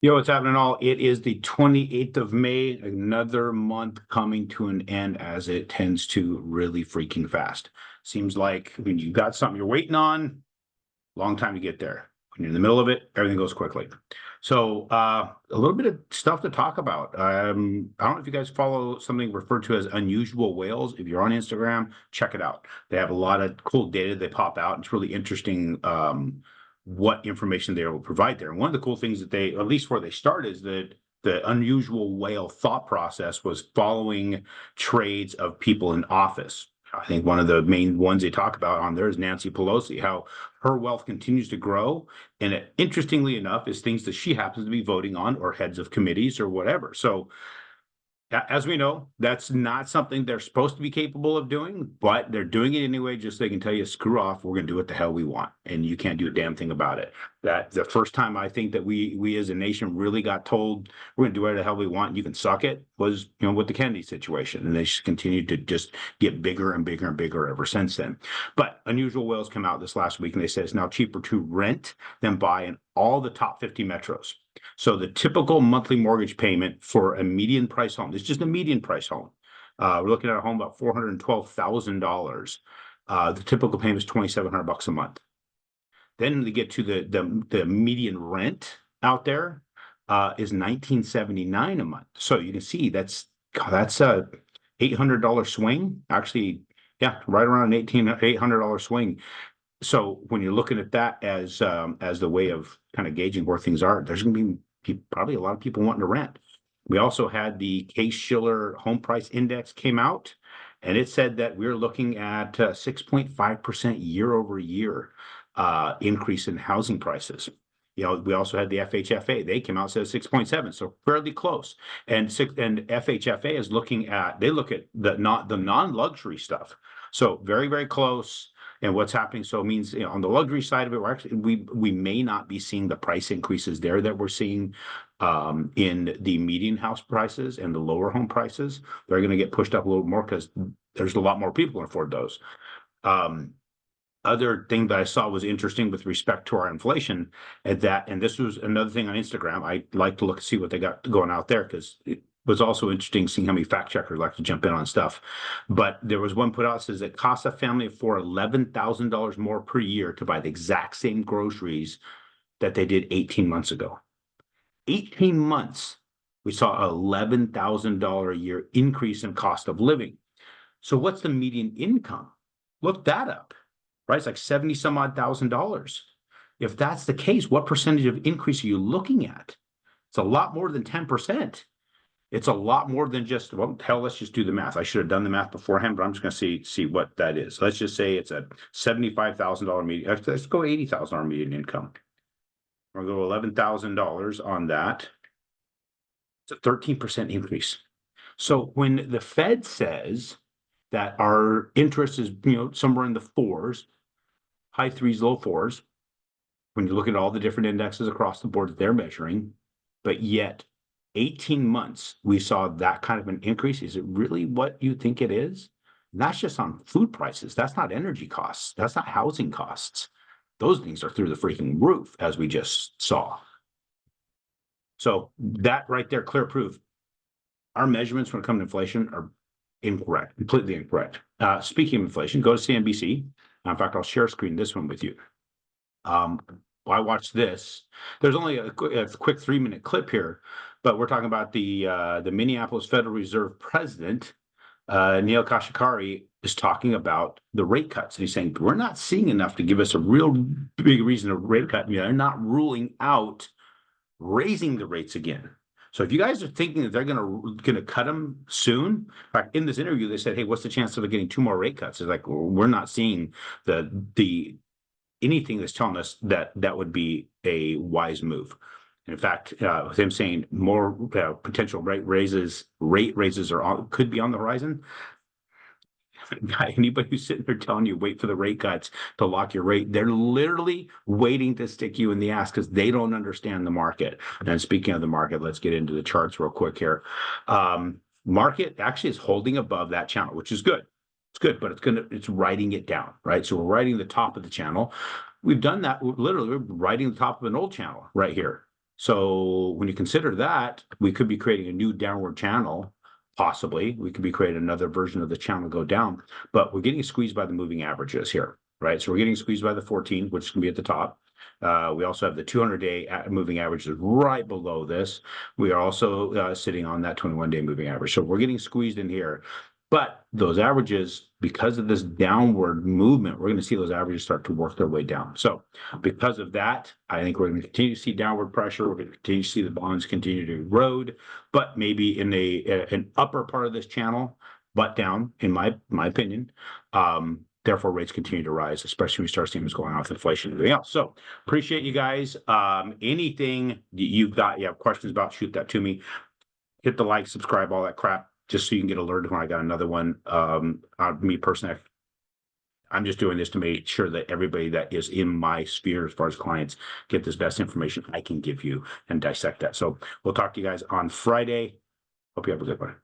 Yo, what's happening all? It is the 28th of May, another month coming to an end as it tends to really freaking fast. Seems like when you got something you're waiting on, long time to get there. When you're in the middle of it, everything goes quickly. So, a little bit of stuff to talk about. I don't know if you guys follow something referred to as unusual whales. If you're on Instagram, check it out. They have a lot of cool data they pop out. It's really interesting what information they will provide there. And one of the cool things that they, at least where they start, is that the unusual whale thought process was following trades of people in office. I think one of the main ones they talk about on there is Nancy Pelosi, how her wealth continues to grow. And interestingly enough, is things that she happens to be voting on or heads of committees or whatever. So as we know, that's not something they're supposed to be capable of doing, but they're doing it anyway, just so they can tell you, screw off, we're going to do what the hell we want. And you can't do a damn thing about it. That's the first time I think that we as a nation really got told we're going to do whatever the hell we want, and you can suck it, was, with the Kennedy situation. And they just continued to just get bigger and bigger and bigger ever since then. But unusual whales come out this last week, and they say it's now cheaper to rent than buy in all the top 50 metros. So the typical monthly mortgage payment for a median price home, it's just a median price home. We're looking at a home about $412,000. The typical payment is $2,700 a month. Then we get to the median rent out there is $1,979 a month. So you can see that's a $800 swing. Actually, yeah, right around an $800 swing. So when you're looking at that as the way of kind of gauging where things are, there's going to be probably a lot of people wanting to rent. We also had the Case-Shiller Home Price Index came out, and it said that we're looking at 6.5% year over year increase in housing prices. We also had the FHFA. They came out and said 6.7, so fairly close. And FHFA is they look at the non-luxury stuff. So very, very close. And what's happening, so it means on the luxury side of it, we may not be seeing the price increases there that we're seeing in the median house prices and the lower home prices. They're going to get pushed up a little more because there's a lot more people who can afford those. Other thing that I saw was interesting with respect to our inflation, and this was another thing on Instagram. I like to look and see what they got going out there, because it was also interesting seeing how many fact checkers like to jump in on stuff. But there was one put out that says it costs a family of four $11,000 more per year to buy the exact same groceries that they did 18 months ago. 18 months, we saw a $11,000 a year increase in cost of living. So what's the median income? Look that up. Right? It's like 70 some odd $1,000. If that's the case, what percentage of increase are you looking at? It's a lot more than 10%. It's a lot more than just, well, hell, let's just do the math. I should have done the math beforehand, but I'm just going to see what that is. Let's just say it's a $75,000 median. Let's go $80,000 median income. We'll go $11,000 on that. It's a 13% increase. So when the Fed says that our interest is, somewhere in the fours, high threes, low fours, when you look at all the different indexes across the board that they're measuring, but yet 18 months, we saw that kind of an increase. Is it really what you think it is? And that's just on food prices. That's not energy costs. That's not housing costs. Those things are through the freaking roof, as we just saw. So that right there, clear proof. Our measurements when it comes to inflation are incorrect, completely incorrect. Speaking of inflation, go to CNBC. In fact, I'll share screen this one with you. I watched this. There's only a quick 3-minute clip here, but we're talking about the Minneapolis Federal Reserve president, Neil Kashakari, is talking about the rate cuts. And he's saying, we're not seeing enough to give us a real big reason to rate cut. They're not ruling out raising the rates again. So if you guys are thinking that they're going to cut them soon, in fact, in this interview, they said, hey, what's the chance of getting 2 more rate cuts? It's like, well, we're not seeing the anything that's telling us that would be a wise move. In fact, with him saying more potential rate raises could be on the horizon. Anybody who's sitting there telling you wait for the rate cuts to lock your rate, they're literally waiting to stick you in the ass because they don't understand the market. And speaking of the market, let's get into the charts real quick here. Market actually is holding above that channel, which is good. It's good, but it's writing it down, right? So we're writing the top of the channel. We've done that literally. We're writing the top of an old channel right here. So when you consider that, we could be creating a new downward channel. Possibly, we could be creating another version of the channel go down, but we're getting squeezed by the moving averages here, right? So we're getting squeezed by the 14, which is going to be at the top. We also have the 200-day moving average is right below this. We are also sitting on that 21-day moving average. So we're getting squeezed in here. But those averages, because of this downward movement, we're going to see those averages start to work their way down. So because of that, I think we're going to continue to see downward pressure. We're going to continue to see the bonds continue to erode, but maybe in an upper part of this channel, but down, in my opinion. Therefore, rates continue to rise, especially when we start seeing what's going on with inflation and everything else. So appreciate you guys. Anything you have questions about, shoot that to me. Hit the like, subscribe, all that crap, just so you can get alerted when I got another one. Me personally, I'm just doing this to make sure that everybody that is in my sphere as far as clients get this best information I can give you and dissect that. So we'll talk to you guys on Friday. Hope you have a good one.